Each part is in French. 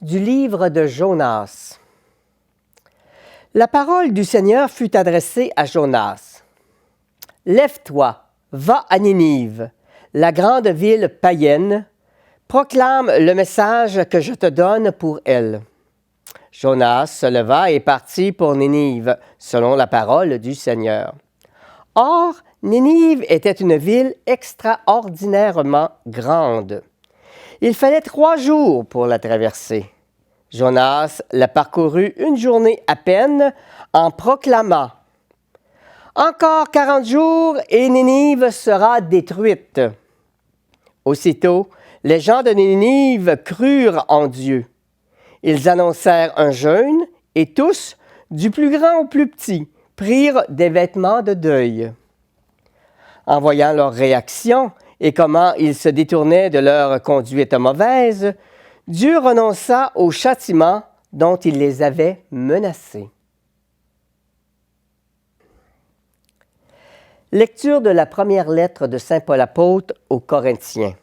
Du livre de Jonas. La parole du Seigneur fut adressée à Jonas. « Lève-toi, va à Ninive, la grande ville païenne, proclame le message que je te donne pour elle. » Jonas se leva et partit pour Ninive, selon la parole du Seigneur. Or, Ninive était une ville extraordinairement grande. Il fallait 3 jours pour la traverser. Jonas la parcourut une journée à peine en proclamant « Encore 40 jours et Ninive sera détruite. » Aussitôt, les gens de Ninive crurent en Dieu. Ils annoncèrent un jeûne et tous, du plus grand au plus petit, prirent des vêtements de deuil. En voyant leur réaction et comment ils se détournaient de leur conduite mauvaise, Dieu renonça au châtiment dont il les avait menacés. Lecture de la première lettre de saint Paul apôtre aux Corinthiens.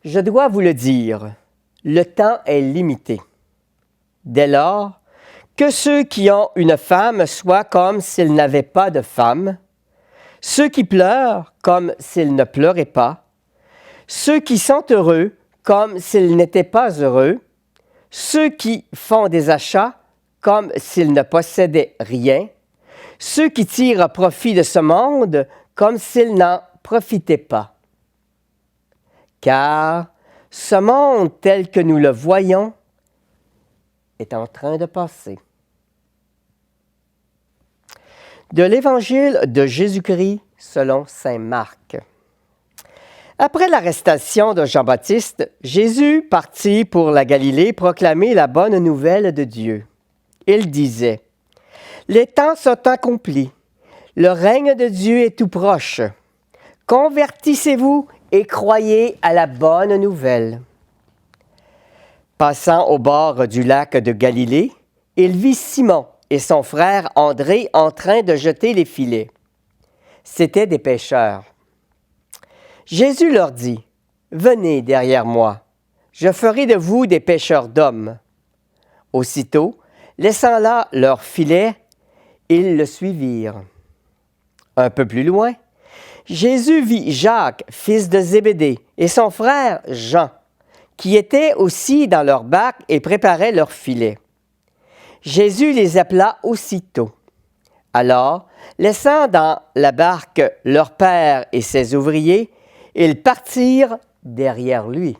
Je dois vous le dire, le temps est limité. Dès lors, que ceux qui ont une femme soient comme s'ils n'avaient pas de femme, ceux qui pleurent comme s'ils ne pleuraient pas, ceux qui sont heureux comme s'ils n'étaient pas heureux, ceux qui font des achats comme s'ils ne possédaient rien, ceux qui tirent profit de ce monde comme s'ils n'en profitaient pas. Car ce monde tel que nous le voyons est en train de passer. De l'Évangile de Jésus-Christ selon saint Marc. Après l'arrestation de Jean-Baptiste, Jésus partit pour la Galilée proclamer la bonne nouvelle de Dieu. Il disait, « Les temps sont accomplis, le règne de Dieu est tout proche. Convertissez-vous et croyez à la bonne nouvelle. » Passant au bord du lac de Galilée, il vit Simon et son frère André en train de jeter les filets. C'étaient des pêcheurs. Jésus leur dit, « Venez derrière moi, je ferai de vous des pêcheurs d'hommes. » Aussitôt, laissant là leur filet, ils le suivirent. Un peu plus loin, Jésus vit Jacques, fils de Zébédée, et son frère Jean, qui étaient aussi dans leur barque et préparaient leur filet. Jésus les appela aussitôt. Alors, laissant dans la barque leur père et ses ouvriers, ils partirent derrière lui.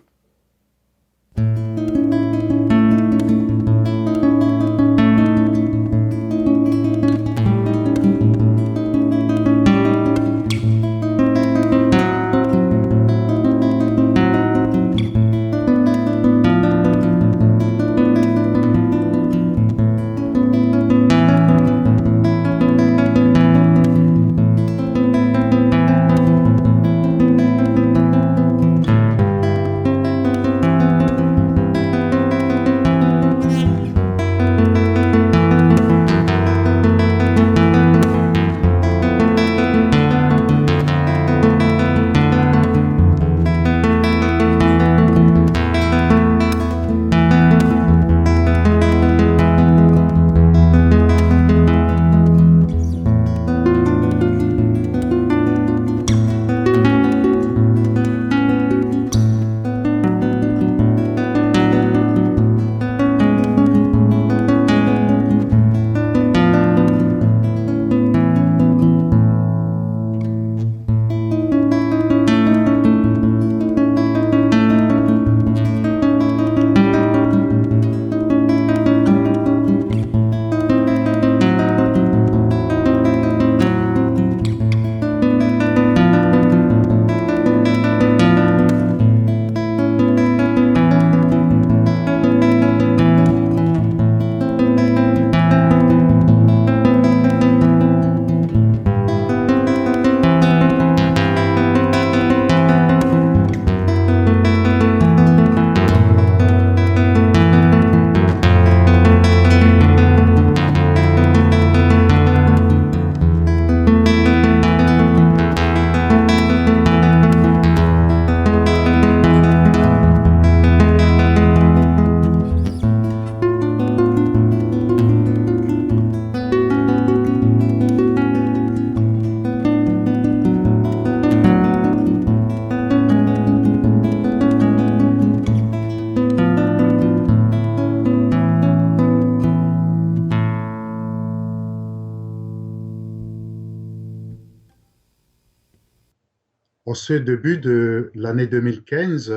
En ce début de l'année 2015,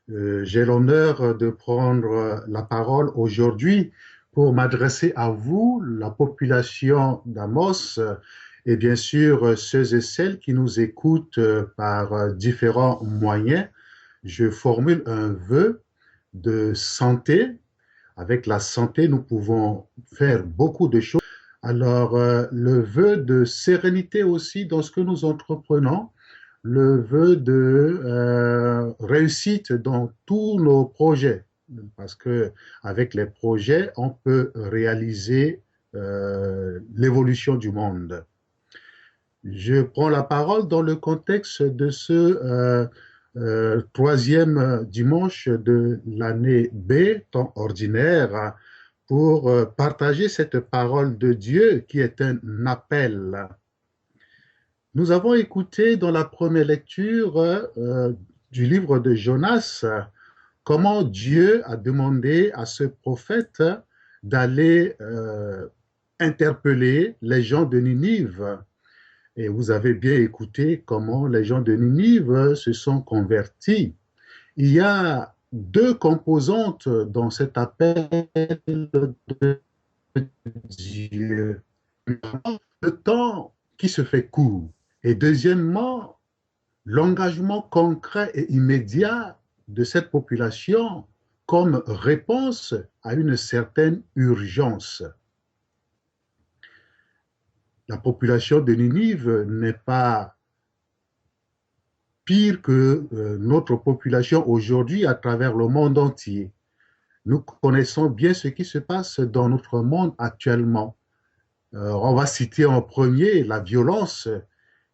j'ai l'honneur de prendre la parole aujourd'hui pour m'adresser à vous, la population d'Amos, et bien sûr ceux et celles qui nous écoutent par différents moyens. Je formule un vœu de santé. Avec la santé, nous pouvons faire beaucoup de choses. Alors, le vœu de sérénité aussi dans ce que nous entreprenons, le vœu de réussite dans tous nos projets, parce que avec les projets, on peut réaliser l'évolution du monde. Je prends la parole dans le contexte de ce troisième dimanche de l'année B, temps ordinaire, pour partager cette parole de Dieu qui est un appel. Nous avons écouté dans la première lecture du livre de Jonas comment Dieu a demandé à ce prophète d'aller interpeller les gens de Ninive. Et vous avez bien écouté comment les gens de Ninive se sont convertis. Il y a deux composantes dans cet appel de Dieu. Le temps qui se fait court. Et deuxièmement, l'engagement concret et immédiat de cette population comme réponse à une certaine urgence. La population de Ninive n'est pas pire que notre population aujourd'hui à travers le monde entier. Nous connaissons bien ce qui se passe dans notre monde actuellement. On va citer en premier la violence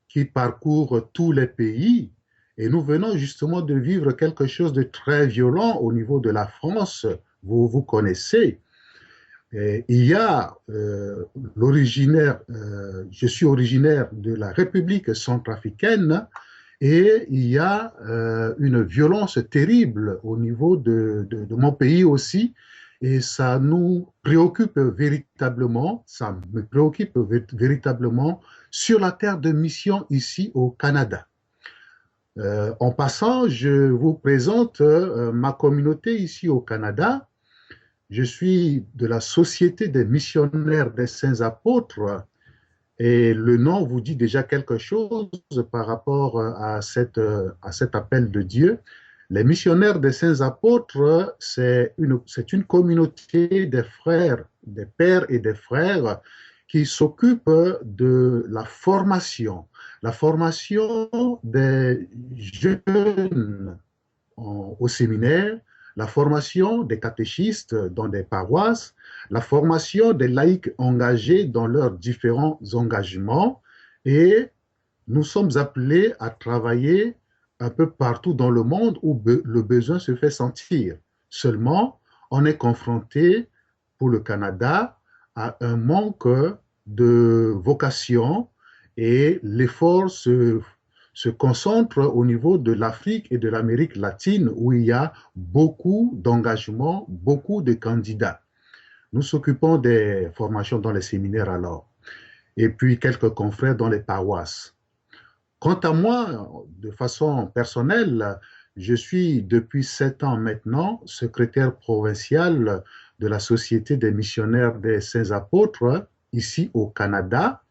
qui parcourt tous les pays. Et nous venons justement de vivre quelque chose de très violent au niveau de la France. Vous connaissez. Et il y a je suis originaire de la République centrafricaine et il y a une violence terrible au niveau de mon pays aussi. Et ça nous préoccupe véritablement, ça me préoccupe véritablement sur la terre de mission ici au Canada. En passant, je vous présente ma communauté ici au Canada. Je suis de la Société des missionnaires des saints apôtres et le nom vous dit déjà quelque chose par rapport à cet appel de Dieu. Les missionnaires des saints apôtres, c'est une communauté des frères, des pères et des frères qui s'occupent de la formation des jeunes au séminaire, la formation des catéchistes dans des paroisses, la formation des laïcs engagés dans leurs différents engagements et nous sommes appelés à travailler un peu partout dans le monde où le besoin se fait sentir. Seulement, on est confronté pour le Canada à un manque de vocation et l'effort se concentre au niveau de l'Afrique et de l'Amérique latine où il y a beaucoup d'engagements, beaucoup de candidats. Nous s'occupons des formations dans les séminaires alors, et puis quelques confrères dans les paroisses. Quant à moi, de façon personnelle, je suis depuis 7 ans maintenant secrétaire provincial de la Société des missionnaires des saints apôtres ici au Canada.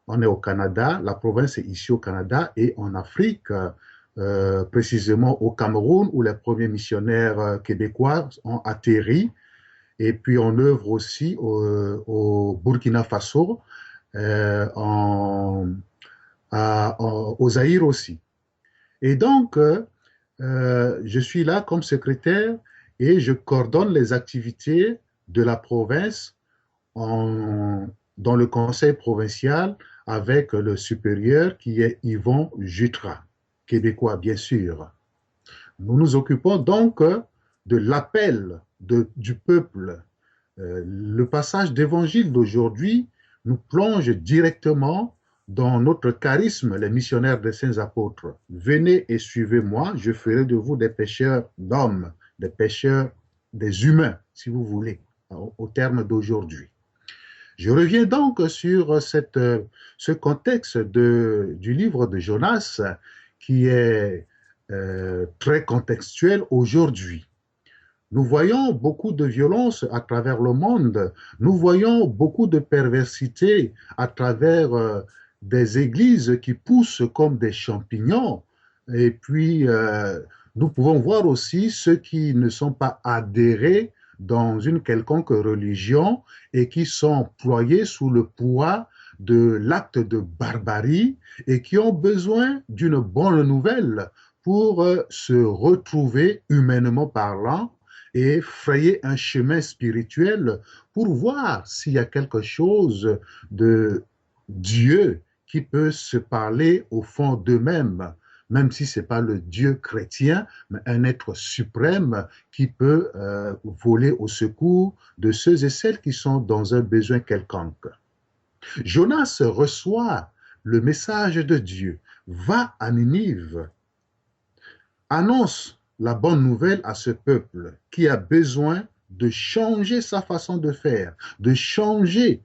On est au Canada, la province est ici au Canada et en Afrique, précisément au Cameroun où les premiers missionnaires québécois ont atterri. Et puis on œuvre aussi au Burkina Faso, au Zaïre aussi. Et donc, je suis là comme secrétaire et je coordonne les activités de la province dans le conseil provincial avec le supérieur qui est Yvon Jutra, québécois bien sûr. Nous nous occupons donc de l'appel du peuple. Le passage d'évangile d'aujourd'hui nous plonge directement dans notre charisme, les missionnaires des saints apôtres. Venez et suivez-moi, je ferai de vous des pêcheurs d'hommes, des pêcheurs des humains, si vous voulez, au terme d'aujourd'hui. Je reviens donc sur ce contexte du livre de Jonas qui est très contextuel aujourd'hui. Nous voyons beaucoup de violence à travers le monde. Nous voyons beaucoup de perversité à travers des églises qui poussent comme des champignons. Et puis, nous pouvons voir aussi ceux qui ne sont pas adhérés dans une quelconque religion et qui sont ployés sous le poids de l'acte de barbarie et qui ont besoin d'une bonne nouvelle pour se retrouver humainement parlant et frayer un chemin spirituel pour voir s'il y a quelque chose de Dieu qui peut se parler au fond d'eux-mêmes, même si ce n'est pas le Dieu chrétien, mais un être suprême qui peut voler au secours de ceux et celles qui sont dans un besoin quelconque. Jonas reçoit le message de Dieu, va à Ninive, annonce la bonne nouvelle à ce peuple qui a besoin de changer sa façon de faire, de changer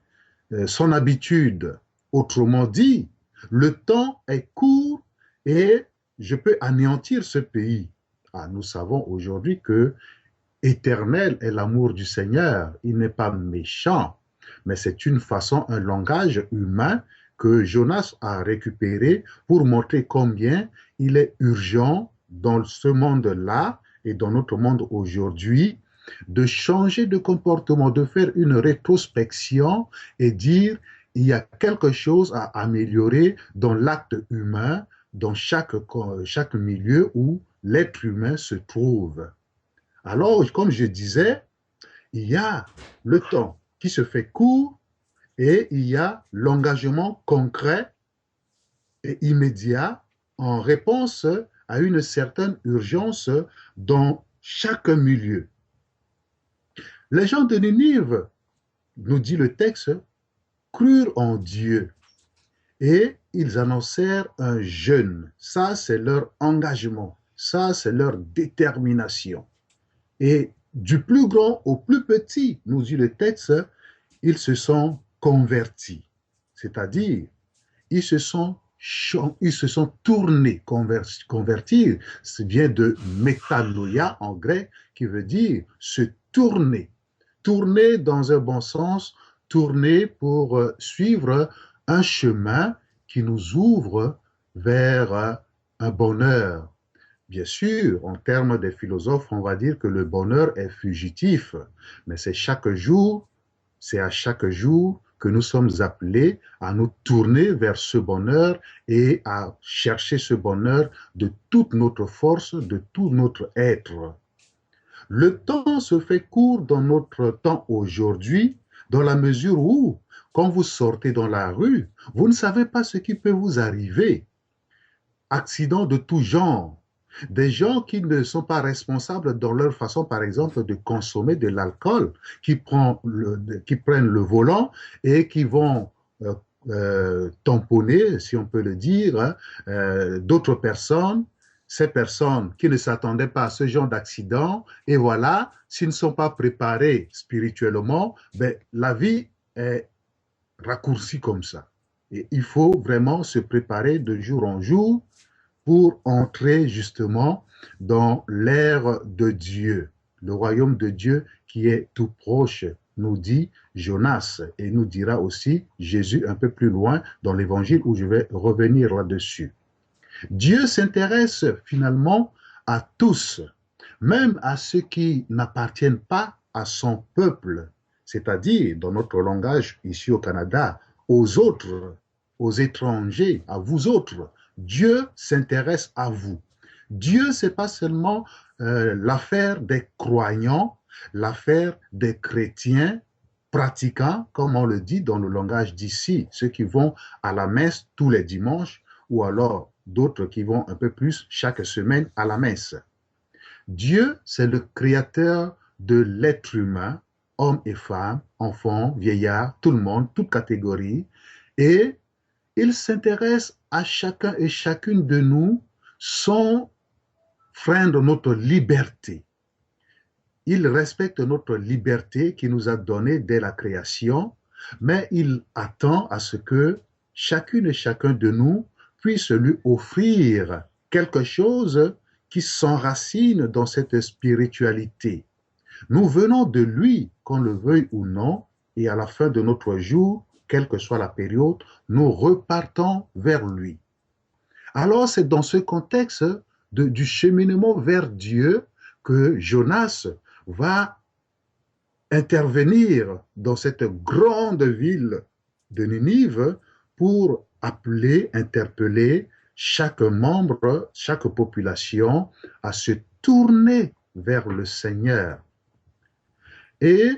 son habitude. Autrement dit, le temps est court et je peux anéantir ce pays. Ah, nous savons aujourd'hui que éternel est l'amour du Seigneur. Il n'est pas méchant, mais c'est une façon, un langage humain que Jonas a récupéré pour montrer combien il est urgent dans ce monde-là et dans notre monde aujourd'hui, de changer de comportement, de faire une rétrospection et dire il y a quelque chose à améliorer dans l'acte humain, dans chaque milieu où l'être humain se trouve. Alors, comme je disais, il y a le temps qui se fait court et il y a l'engagement concret et immédiat en réponse à une certaine urgence dans chaque milieu. Les gens de Ninive, nous dit le texte, crurent en Dieu et ils annoncèrent un jeûne. Ça, c'est leur engagement. Ça, c'est leur détermination. Et du plus grand au plus petit, nous dit le texte, ils se sont convertis. C'est-à-dire, ils se sont tournés, convertir, ça vient de métanoïa en grec, qui veut dire se tourner. Tourner dans un bon sens, tourner pour suivre un chemin qui nous ouvre vers un bonheur. Bien sûr, en termes des philosophes, on va dire que le bonheur est fugitif, mais c'est à chaque jour que nous sommes appelés à nous tourner vers ce bonheur et à chercher ce bonheur de toute notre force, de tout notre être. Le temps se fait court dans notre temps aujourd'hui, dans la mesure où, quand vous sortez dans la rue, vous ne savez pas ce qui peut vous arriver. Accidents de tout genre. Des gens qui ne sont pas responsables dans leur façon, par exemple, de consommer de l'alcool, qui prennent le volant et qui vont tamponner, si on peut le dire, d'autres personnes, ces personnes qui ne s'attendaient pas à ce genre d'accident, et voilà, s'ils ne sont pas préparés spirituellement, ben, la vie est raccourcie comme ça. Et il faut vraiment se préparer de jour en jour pour entrer justement dans l'ère de Dieu, le royaume de Dieu qui est tout proche, nous dit Jonas, et nous dira aussi Jésus un peu plus loin dans l'évangile où je vais revenir là-dessus. Dieu s'intéresse finalement à tous, même à ceux qui n'appartiennent pas à son peuple, c'est-à-dire, dans notre langage ici au Canada, aux autres, aux étrangers, à vous autres. Dieu s'intéresse à vous. Dieu, ce n'est pas seulement l'affaire des croyants, l'affaire des chrétiens pratiquants, comme on le dit dans le langage d'ici, ceux qui vont à la messe tous les dimanches, ou alors d'autres qui vont un peu plus chaque semaine à la messe. Dieu, c'est le créateur de l'être humain, hommes et femmes, enfants, vieillards, tout le monde, toute catégorie, et il s'intéresse à chacun et chacune de nous sans freindre notre liberté. Il respecte notre liberté qui nous a donnée dès la création, mais il attend à ce que chacune et chacun de nous puisse lui offrir quelque chose qui s'enracine dans cette spiritualité. Nous venons de lui, qu'on le veuille ou non, et à la fin de notre jour, quelle que soit la période, nous repartons vers lui. Alors c'est dans ce contexte du cheminement vers Dieu que Jonas va intervenir dans cette grande ville de Ninive pour appeler, interpeller chaque membre, chaque population à se tourner vers le Seigneur. Et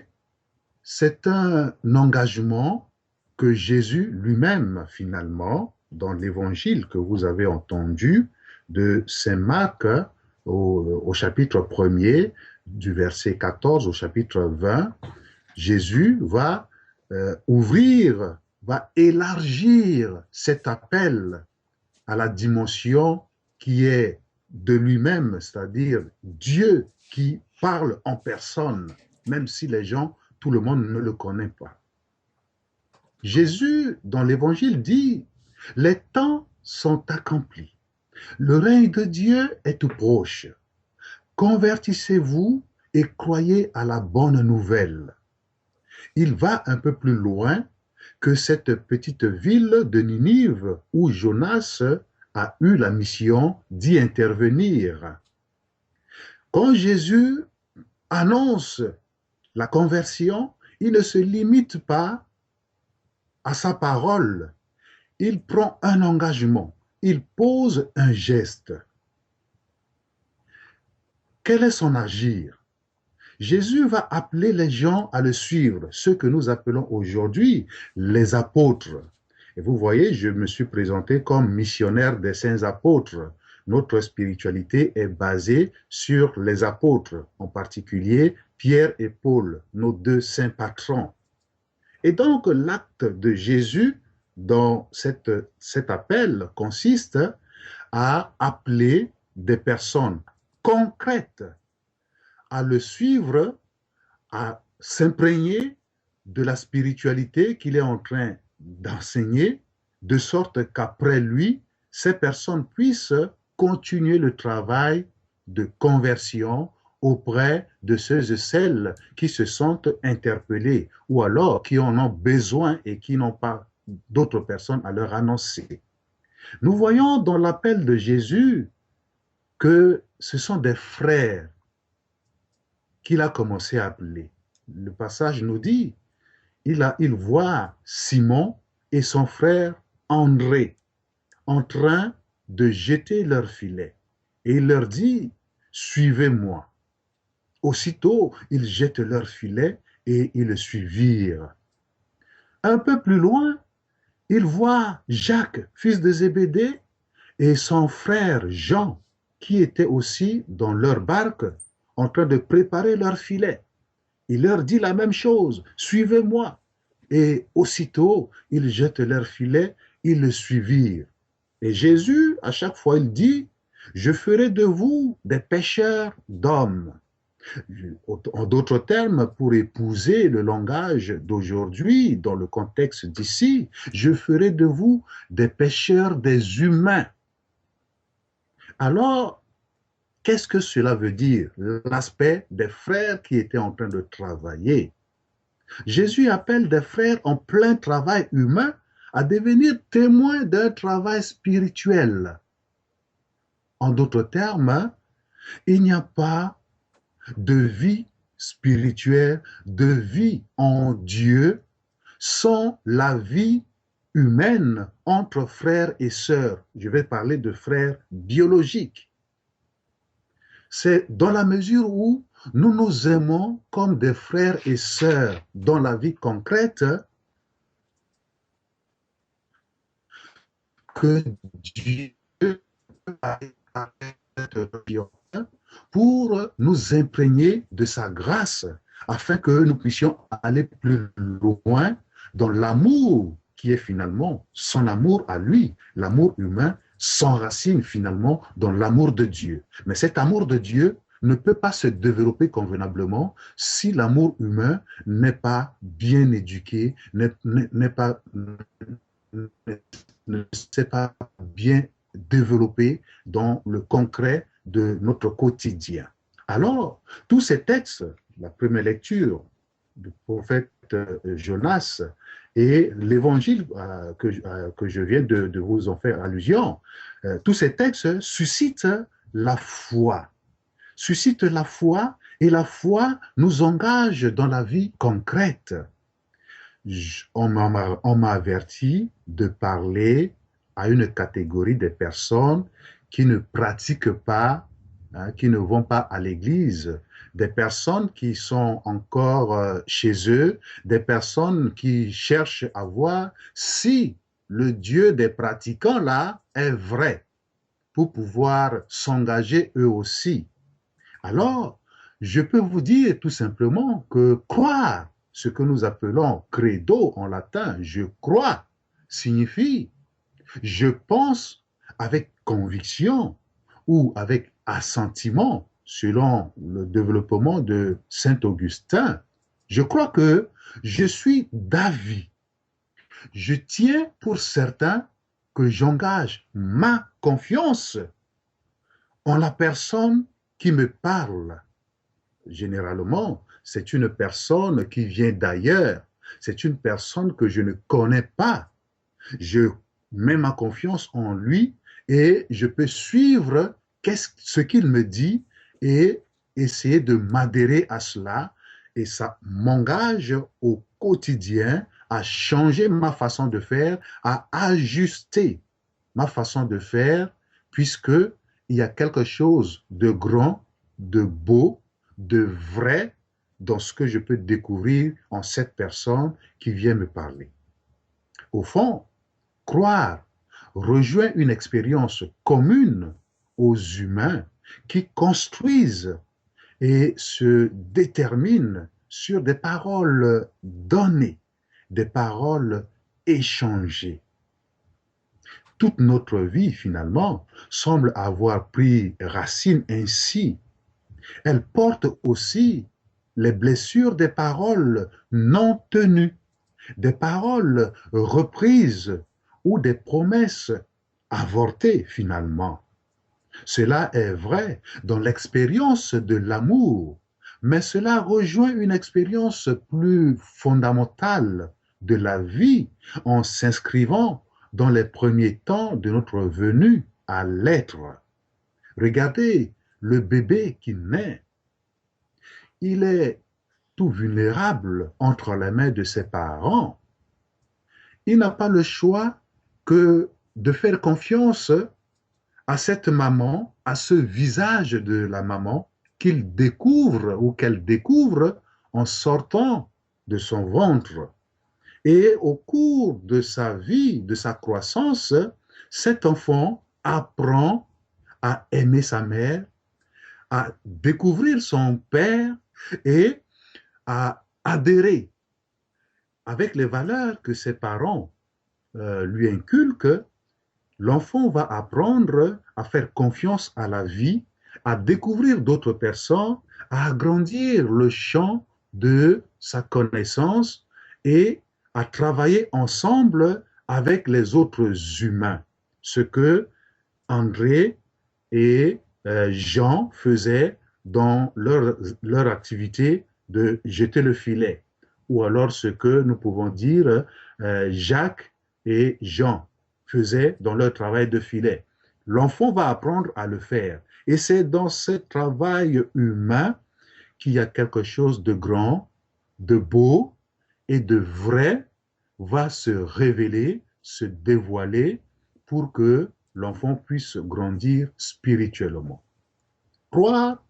c'est un engagement que Jésus lui-même, finalement, dans l'évangile que vous avez entendu de Saint Marc au chapitre 1er, du verset 14 au chapitre 20, Jésus va ouvrir, va élargir cet appel à la dimension qui est de lui-même, c'est-à-dire Dieu qui parle en personne, même si les gens, tout le monde ne le connaît pas. Jésus, dans l'Évangile, dit « Les temps sont accomplis. Le règne de Dieu est tout proche. Convertissez-vous et croyez à la bonne nouvelle. » Il va un peu plus loin que cette petite ville de Ninive où Jonas a eu la mission d'y intervenir. Quand Jésus annonce la conversion, il ne se limite pas à sa parole. Il prend un engagement, il pose un geste. Quel est son agir? Jésus va appeler les gens à le suivre, ceux que nous appelons aujourd'hui les apôtres. Et vous voyez, je me suis présenté comme missionnaire des saints apôtres. Notre spiritualité est basée sur les apôtres, en particulier Pierre et Paul, nos deux saints patrons. Et donc l'acte de Jésus dans cet appel consiste à appeler des personnes concrètes à le suivre, à s'imprégner de la spiritualité qu'il est en train d'enseigner, de sorte qu'après lui, ces personnes puissent continuer le travail de conversion auprès de ceux et celles qui se sentent interpellés ou alors qui en ont besoin et qui n'ont pas d'autres personnes à leur annoncer. Nous voyons dans l'appel de Jésus que ce sont des frères qu'il a commencé à appeler. Le passage nous dit, il voit Simon et son frère André en train de jeter leur filet. Et il leur dit, suivez-moi. Aussitôt, ils jettent leur filet et ils le suivirent. Un peu plus loin, il voit Jacques, fils de Zébédée, et son frère Jean, qui étaient aussi dans leur barque, en train de préparer leur filet. Il leur dit la même chose, suivez-moi. Et aussitôt, ils jettent leur filet, ils le suivirent. Et Jésus, à chaque fois, il dit, je ferai de vous des pêcheurs d'hommes. En d'autres termes, pour épouser le langage d'aujourd'hui, dans le contexte d'ici, je ferai de vous des pêcheurs des humains. Alors, qu'est-ce que cela veut dire? L'aspect des frères qui étaient en train de travailler. Jésus appelle des frères en plein travail humain à devenir témoins d'un travail spirituel. En d'autres termes, il n'y a pas de vie spirituelle, de vie en Dieu, sans la vie humaine entre frères et sœurs. Je vais parler de frères biologiques. C'est dans la mesure où nous nous aimons comme des frères et sœurs dans la vie concrète que Dieu a pour nous imprégner de sa grâce afin que nous puissions aller plus loin dans l'amour qui est finalement son amour à lui. L'amour humain s'enracine finalement dans l'amour de Dieu. Mais cet amour de Dieu ne peut pas se développer convenablement si l'amour humain n'est pas bien éduqué, ne s'est pas bien développer dans le concret de notre quotidien. Alors, tous ces textes, la première lecture du prophète Jonas et l'évangile que je viens de vous en faire allusion, tous ces textes suscitent la foi. Suscitent la foi et la foi nous engage dans la vie concrète. On m'a averti de parler à une catégorie de personnes qui ne pratiquent pas, qui ne vont pas à l'église, des personnes qui sont encore chez eux, des personnes qui cherchent à voir si le Dieu des pratiquants là est vrai pour pouvoir s'engager eux aussi. Alors, je peux vous dire tout simplement que croire, ce que nous appelons credo en latin, je crois, signifie je pense avec conviction ou avec assentiment, selon le développement de Saint Augustin. Je crois que je suis d'avis. Je tiens pour certain que j'engage ma confiance en la personne qui me parle. Généralement, c'est une personne qui vient d'ailleurs. C'est une personne que je ne connais pas. Je mets ma confiance en lui et je peux suivre ce qu'il me dit et essayer de m'adhérer à cela. Et ça m'engage au quotidien à changer ma façon de faire, à ajuster ma façon de faire, puisque il y a quelque chose de grand, de beau, de vrai dans ce que je peux découvrir en cette personne qui vient me parler. Au fond, croire rejoint une expérience commune aux humains qui construisent et se déterminent sur des paroles données, des paroles échangées. Toute notre vie, finalement, semble avoir pris racine ainsi. Elle porte aussi les blessures des paroles non tenues, des paroles reprises ou des promesses avortées finalement. Cela est vrai dans l'expérience de l'amour, mais cela rejoint une expérience plus fondamentale de la vie en s'inscrivant dans les premiers temps de notre venue à l'être. Regardez le bébé qui naît. Il est tout vulnérable entre les mains de ses parents. Il n'a pas le choix que de faire confiance à cette maman, à ce visage de la maman qu'il découvre ou qu'elle découvre en sortant de son ventre. Et au cours de sa vie, de sa croissance, cet enfant apprend à aimer sa mère, à découvrir son père et à adhérer avec les valeurs que ses parents lui inculquent. L'enfant va apprendre à faire confiance à la vie, à découvrir d'autres personnes, à agrandir le champ de sa connaissance et à travailler ensemble avec les autres humains. Ce que André et Jean faisaient dans leur activité de jeter le filet. Ou alors ce que nous pouvons dire Jacques et Jean faisaient dans leur travail de filet. L'enfant va apprendre à le faire. Et c'est dans ce travail humain qu'il y a quelque chose de grand, de beau et de vrai va se révéler, se dévoiler pour que l'enfant puisse grandir spirituellement. Croire,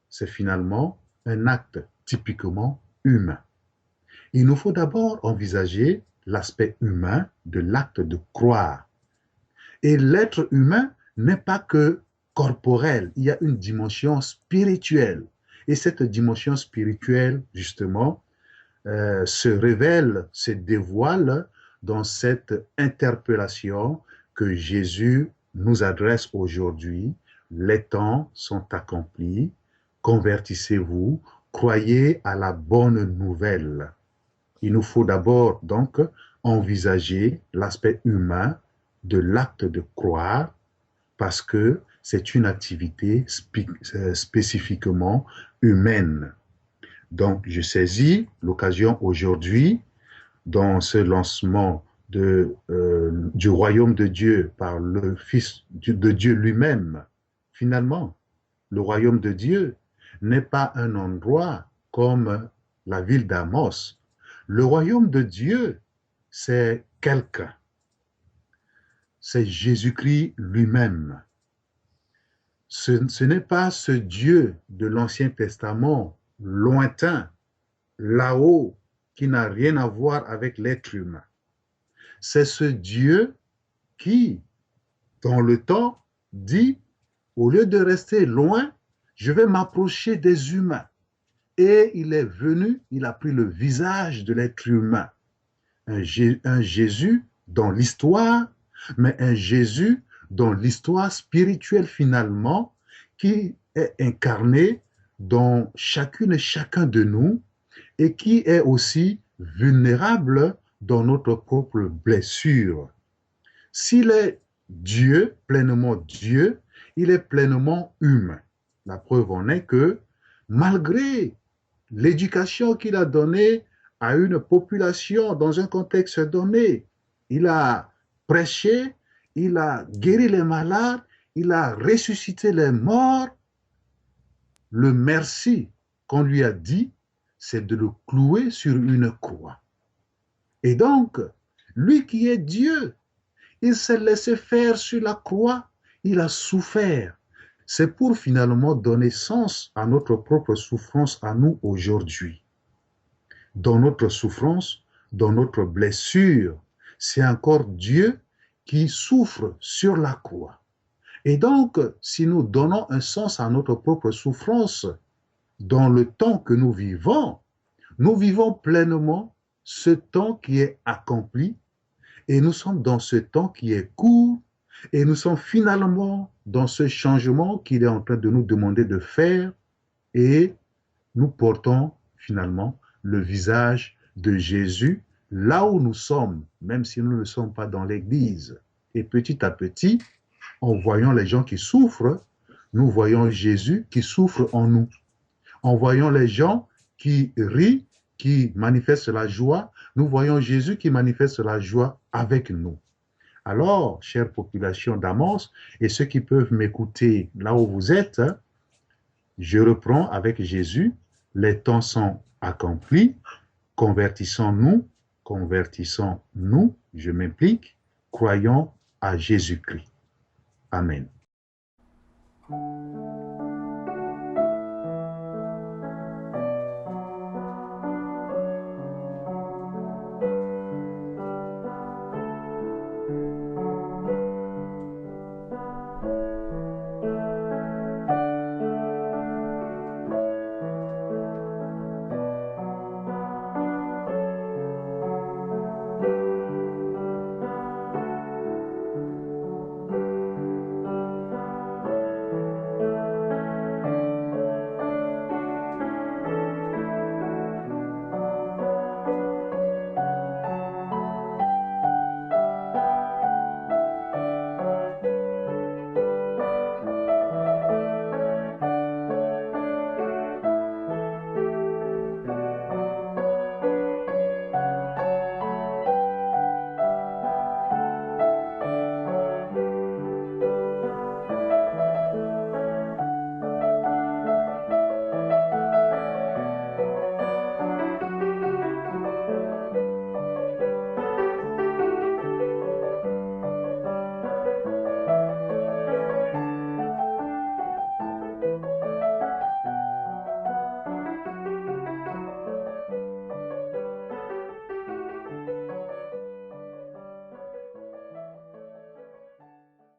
c'est finalement un acte typiquement humain. Il nous faut d'abord envisager l'aspect humain de l'acte de croire. Et l'être humain n'est pas que corporel, il y a une dimension spirituelle. Et cette dimension spirituelle, justement, se révèle, se dévoile dans cette interpellation que Jésus nous adresse aujourd'hui. Les temps sont accomplis, convertissez-vous, croyez à la bonne nouvelle. Il nous faut d'abord donc envisager l'aspect humain de l'acte de croire parce que c'est une activité spécifiquement humaine. Donc, je saisis l'occasion aujourd'hui, dans ce lancement du royaume de Dieu par le Fils de Dieu lui-même. Finalement, le royaume de Dieu n'est pas un endroit comme la ville d'Amos. Le royaume de Dieu, c'est quelqu'un. C'est Jésus-Christ lui-même. Ce n'est pas ce Dieu de l'Ancien Testament lointain, là-haut, qui n'a rien à voir avec l'être humain. C'est ce Dieu qui, dans le temps, dit, au lieu de rester loin, je vais m'approcher des humains. Et il est venu, il a pris le visage de l'être humain. Un Jésus dans l'histoire, mais un Jésus dans l'histoire spirituelle finalement, qui est incarné dans chacune et chacun de nous et qui est aussi vulnérable dans notre propre blessure. S'il est Dieu, pleinement Dieu, il est pleinement humain. La preuve en est que malgré l'éducation qu'il a donnée à une population dans un contexte donné, il a prêché, il a guéri les malades, il a ressuscité les morts. Le merci qu'on lui a dit, c'est de le clouer sur une croix. Et donc, lui qui est Dieu, il s'est laissé faire sur la croix, il a souffert. C'est pour finalement donner sens à notre propre souffrance à nous aujourd'hui. Dans notre souffrance, dans notre blessure, c'est encore Dieu qui souffre sur la croix. Et donc, si nous donnons un sens à notre propre souffrance dans le temps que nous vivons pleinement ce temps qui est accompli et nous sommes dans ce temps qui est court et nous sommes finalement dans ce changement qu'il est en train de nous demander de faire et nous portons finalement le visage de Jésus là où nous sommes, même si nous ne sommes pas dans l'église. Et petit à petit, en voyant les gens qui souffrent, nous voyons Jésus qui souffre en nous. En voyant les gens qui rient, qui manifestent la joie, nous voyons Jésus qui manifeste la joie avec nous. Alors, chère population d'Amos, et ceux qui peuvent m'écouter là où vous êtes, je reprends avec Jésus, les temps sont accomplis, convertissons-nous, je m'implique, croyons à Jésus-Christ. Amen.